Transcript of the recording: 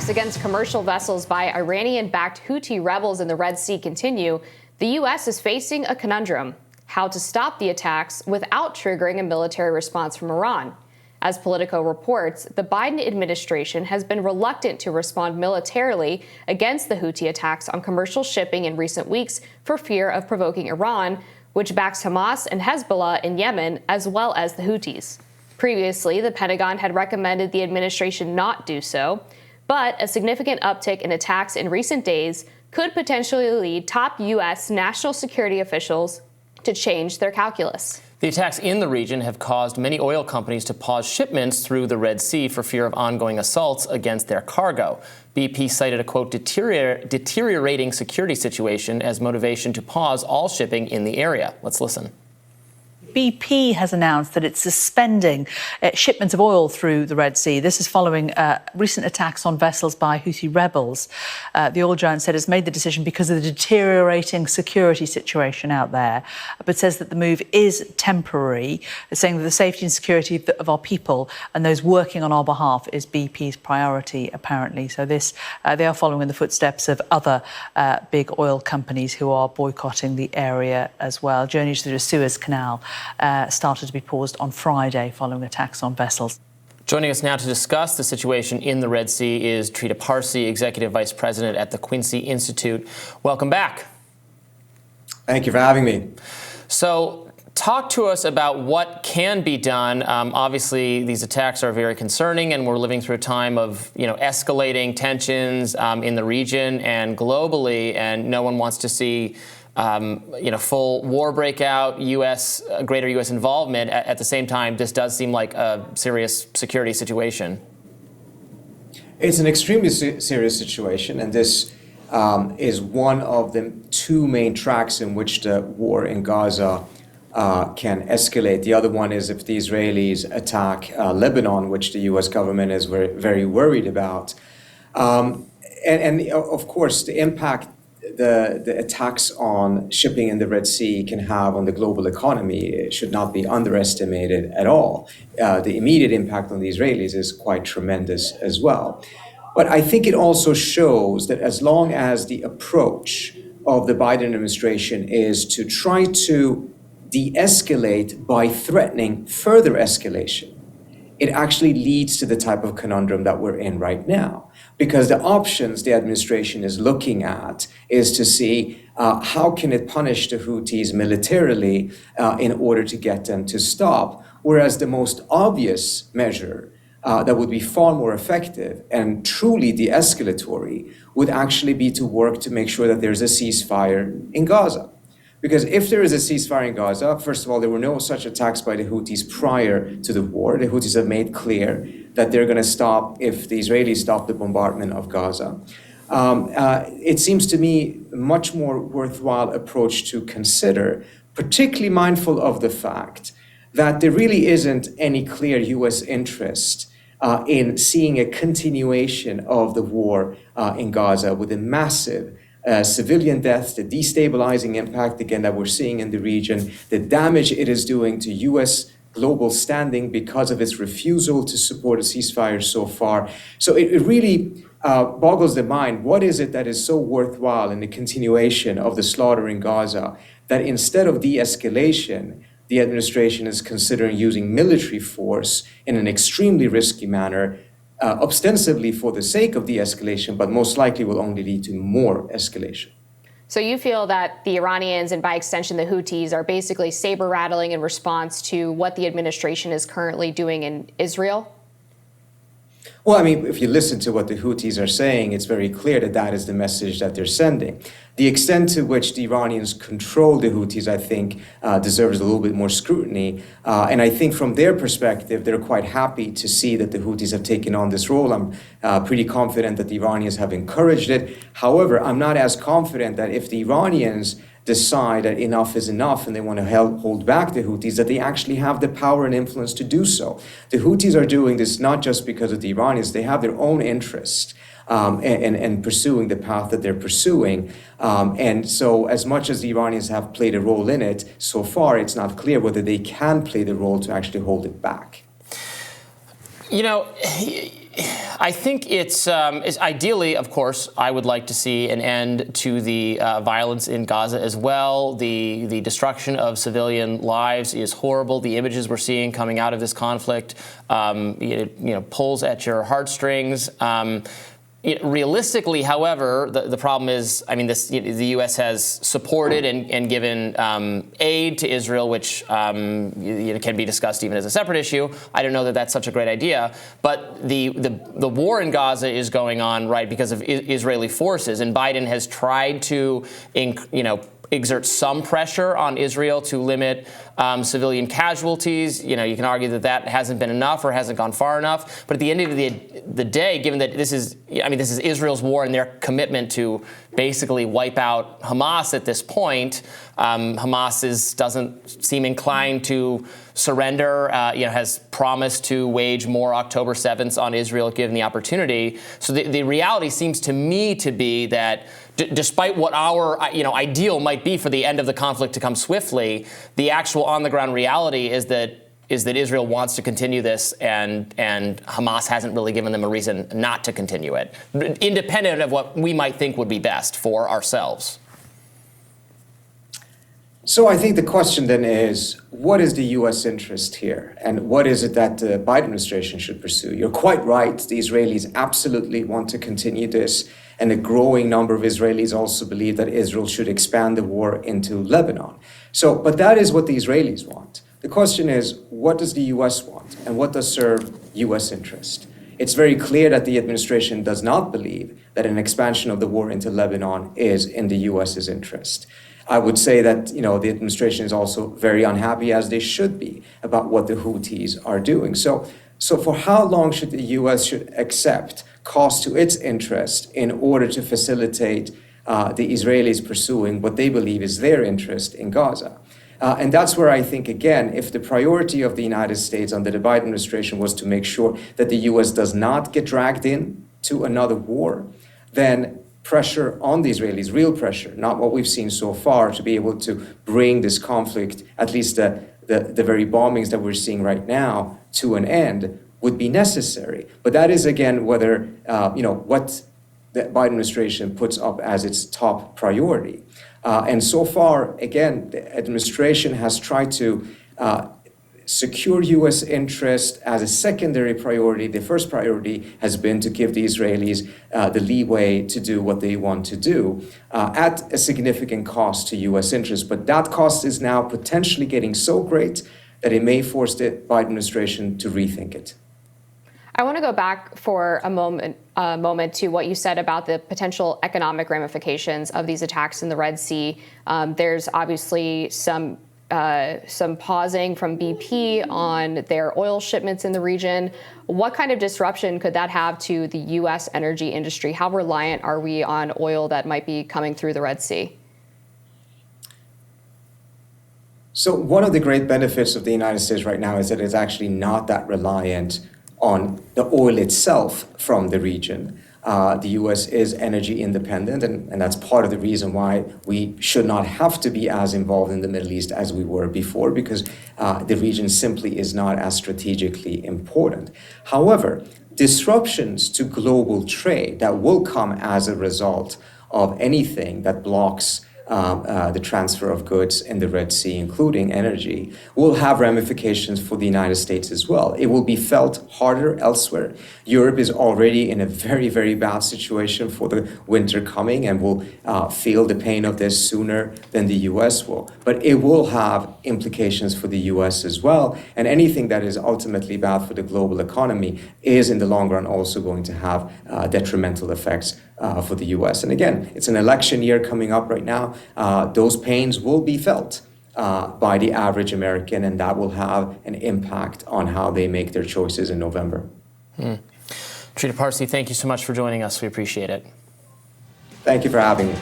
attacks against commercial vessels by Iranian-backed Houthi rebels in the Red Sea continue, the U.S. is facing a conundrum: how to stop the attacks without triggering a military response from Iran. As Politico reports, the Biden administration has been reluctant to respond militarily against the Houthi attacks on commercial shipping in recent weeks for fear of provoking Iran, which backs Hamas and Hezbollah in Yemen, as well as the Houthis. Previously, the Pentagon had recommended the administration not do so, but a significant uptick in attacks in recent days could potentially lead top U.S. national security officials to change their calculus. The attacks in the region have caused many oil companies to pause shipments through the Red Sea for fear of ongoing assaults against their cargo. BP cited a, quote, deteriorating security situation as motivation to pause all shipping in the area. Let's listen. BP has announced that it's suspending shipments of oil through the Red Sea. This is following recent attacks on vessels by Houthi rebels. The oil giant said it's made the decision because of the deteriorating security situation out there, but says that the move is temporary, saying that the safety and security of our people and those working on our behalf is BP's priority, apparently. So this, they are following in the footsteps of other big oil companies who are boycotting the area as well. Journeys through the Suez Canal started to be paused on Friday following attacks on vessels. Joining us now to discuss the situation in the Red Sea is Trita Parsi, Executive Vice President at the Quincy Institute. Welcome back. Thank you for having me. So talk to us about what can be done. Obviously, these attacks are very concerning, and we're living through a time of, escalating tensions in the region and globally, and no one wants to see full war breakout, greater U.S. involvement. At the same time, this does seem like a serious security situation. It's an extremely serious situation, and this is one of the two main tracks in which the war in Gaza can escalate. The other one is if the Israelis attack Lebanon, which the U.S. government is very, very worried about. And of course, the impact the attacks on shipping in the Red Sea can have on the global economy should not be underestimated at all. The immediate impact on the Israelis is quite tremendous as well. But I think it also shows that as long as the approach of the Biden administration is to try to de-escalate by threatening further escalation, it actually leads to the type of conundrum that we're in right now. Because the options the administration is looking at is to see how can it punish the Houthis militarily in order to get them to stop, whereas the most obvious measure that would be far more effective and truly de-escalatory would actually be to work to make sure that there's a ceasefire in Gaza. Because if there is a ceasefire in Gaza, first of all, there were no such attacks by the Houthis prior to the war. The Houthis have made clear that they're going to stop if the Israelis stop the bombardment of Gaza. It seems to me a much more worthwhile approach to consider, particularly mindful of the fact that there really isn't any clear U.S. interest in seeing a continuation of the war in Gaza with a massive civilian deaths, the destabilizing impact, again, that we're seeing in the region, the damage it is doing to U.S. global standing because of its refusal to support a ceasefire so far. So it really boggles the mind. What is it that is so worthwhile in the continuation of the slaughter in Gaza that instead of de-escalation, the administration is considering using military force in an extremely risky manner, ostensibly for the sake of de-escalation, but most likely will only lead to more escalation. So you feel that the Iranians and by extension the Houthis are basically saber rattling in response to what the administration is currently doing in Israel? Well, I mean, if you listen to what the Houthis are saying, it's very clear that that is the message that they're sending. The extent to which the Iranians control the Houthis, I think, deserves a little bit more scrutiny. And I think from their perspective, they're quite happy to see that the Houthis have taken on this role. I'm pretty confident that the Iranians have encouraged it. However, I'm not as confident that if the Iranians decide that enough is enough and they want to hold back the Houthis, that they actually have the power and influence to do so. The Houthis are doing this not just because of the Iranians, they have their own interest and pursuing the path that they're pursuing. And so as much as the Iranians have played a role in it, so far it's not clear whether they can play the role to actually hold it back. You know, I think it's ideally, of course, I would like to see an end to the violence in Gaza as well. The destruction of civilian lives is horrible. The images we're seeing coming out of this conflict, pulls at your heartstrings. Realistically, however, the problem is, the U.S. has supported and given aid to Israel, which can be discussed even as a separate issue. I don't know that that's such a great idea, but the war in Gaza is going on, right, because of Israeli forces, and Biden has tried to, exert some pressure on Israel to limit civilian casualties. You can argue that hasn't been enough or hasn't gone far enough. But at the end of the day, given that this is Israel's war and their commitment to basically wipe out Hamas at this point, Hamas doesn't seem inclined to surrender, has promised to wage more October 7th on Israel given the opportunity. So the reality seems to me to be that despite what our ideal might be for the end of the conflict to come swiftly, the actual on-the-ground reality is that Israel wants to continue this, and Hamas hasn't really given them a reason not to continue it, independent of what we might think would be best for ourselves. So I think the question then is, what is the U.S. interest here? And what is it that the Biden administration should pursue? You're quite right. The Israelis absolutely want to continue this. And a growing number of Israelis also believe that Israel should expand the war into Lebanon. But that is what the Israelis want. The question is, what does the U.S. want? And what does serve U.S. interest? It's very clear that the administration does not believe that an expansion of the war into Lebanon is in the U.S.'s interest. I would say that, the administration is also very unhappy, as they should be, about what the Houthis are doing. So for how long should the U.S. accept cost to its interest in order to facilitate the Israelis pursuing what they believe is their interest in Gaza? And that's where I think, again, if the priority of the United States under the Biden administration was to make sure that the U.S. does not get dragged in to another war, then pressure on the Israelis, real pressure, not what we've seen so far, to be able to bring this conflict, at least the very bombings that we're seeing right now, to an end, would be necessary. But that is, again, whether, what the Biden administration puts up as its top priority. And so far, again, the administration has tried to secure U.S. interest as a secondary priority. The first priority has been to give the Israelis the leeway to do what they want to do at a significant cost to U.S. interest. But that cost is now potentially getting so great that it may force the Biden administration to rethink it. I want to go back for a moment to what you said about the potential economic ramifications of these attacks in the Red Sea. There's obviously some pausing from BP on their oil shipments in the region. What kind of disruption could that have to the U.S. energy industry? How reliant are we on oil that might be coming through the Red Sea? So one of the great benefits of the United States right now is that it's actually not that reliant on the oil itself from the region. The U.S. is energy independent, and that's part of the reason why we should not have to be as involved in the Middle East as we were before, because the region simply is not as strategically important. However, disruptions to global trade that will come as a result of anything that blocks the transfer of goods in the Red Sea, including energy, will have ramifications for the United States as well. It will be felt harder elsewhere. Europe is already in a very, very bad situation for the winter coming and will feel the pain of this sooner than the US will. But it will have implications for the US as well. And anything that is ultimately bad for the global economy is in the long run also going to have detrimental effects for the US. And again, it's an election year coming up right now. Those pains will be felt by the average American, and that will have an impact on how they make their choices in November. Trita Parsi, thank you so much for joining us. We appreciate it. Thank you for having me.